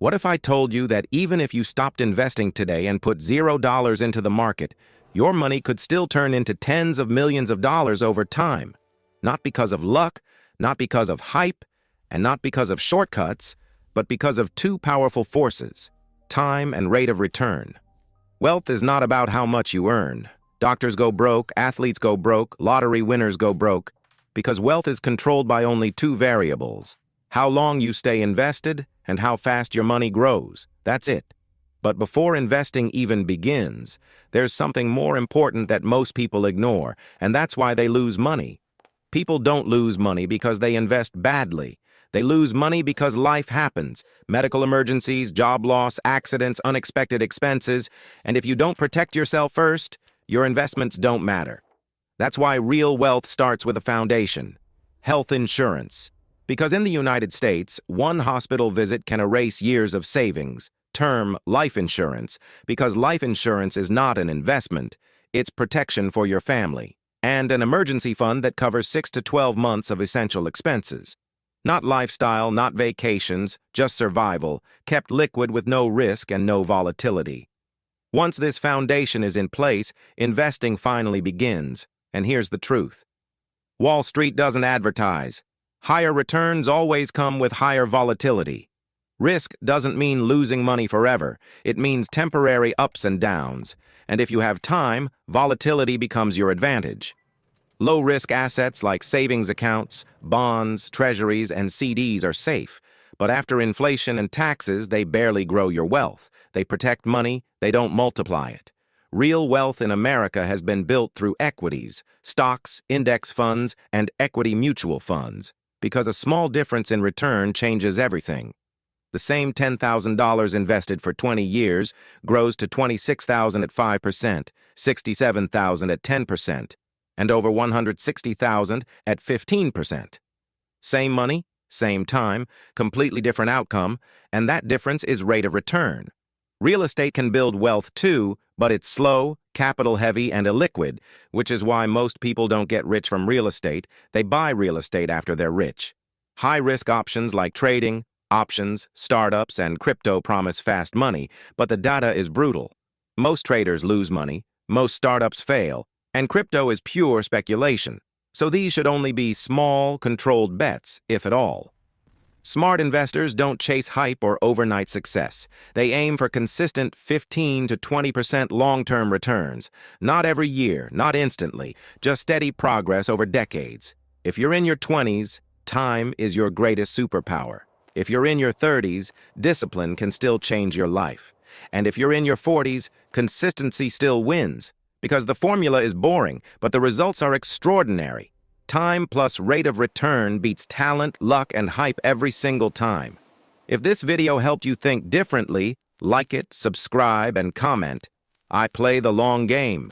What if I told you that even if you stopped investing today and put $0 into the market, your money could still turn into tens of millions of dollars over time? Not because of luck, not because of hype, and not because of shortcuts, but because of two powerful forces: time and rate of return. Wealth is not about how much you earn. Doctors go broke, athletes go broke, lottery winners go broke, because wealth is controlled by only two variables: how long you stay invested and how fast your money grows. That's it. But before investing even begins, there's something more important that most people ignore, and that's why they lose money. People don't lose money because they invest badly. They lose money because life happens: medical emergencies, job loss, accidents, unexpected expenses, and if you don't protect yourself first, your investments don't matter. That's why real wealth starts with a foundation: health insurance. Because in the United States, one hospital visit can erase years of savings. Term life insurance, because life insurance is not an investment, it's protection for your family. And an emergency fund that covers 6 to 12 months of essential expenses. Not lifestyle, not vacations, just survival, kept liquid with no risk and no volatility. Once this foundation is in place, investing finally begins. And here's the truth: Wall Street doesn't advertise. Higher returns always come with higher volatility. Risk doesn't mean losing money forever. It means temporary ups and downs. And if you have time, volatility becomes your advantage. Low-risk assets like savings accounts, bonds, treasuries, and CDs are safe. But after inflation and taxes, they barely grow your wealth. They protect money, they don't multiply it. Real wealth in America has been built through equities, stocks, index funds, and equity mutual funds, because a small difference in return changes everything. The same $10,000 invested for 20 years grows to $26,000 at 5%, $67,000 at 10%, and over $160,000 at 15%. Same money, same time, completely different outcome, and that difference is rate of return. Real estate can build wealth too, but it's slow, capital-heavy, and illiquid, which is why most people don't get rich from real estate. They buy real estate after they're rich. High-risk options like trading, options, startups, and crypto promise fast money, but the data is brutal. Most traders lose money, most startups fail, and crypto is pure speculation. So these should only be small, controlled bets, if at all. Smart investors don't chase hype or overnight success. They aim for consistent 15 to 20% long-term returns. Not every year, not instantly, just steady progress over decades. If you're in your 20s, time is your greatest superpower. If you're in your 30s, discipline can still change your life. And if you're in your 40s, consistency still wins. Because the formula is boring, but the results are extraordinary. Time plus rate of return beats talent, luck, and hype every single time. If this video helped you think differently, like it, subscribe, and comment. I play the long game.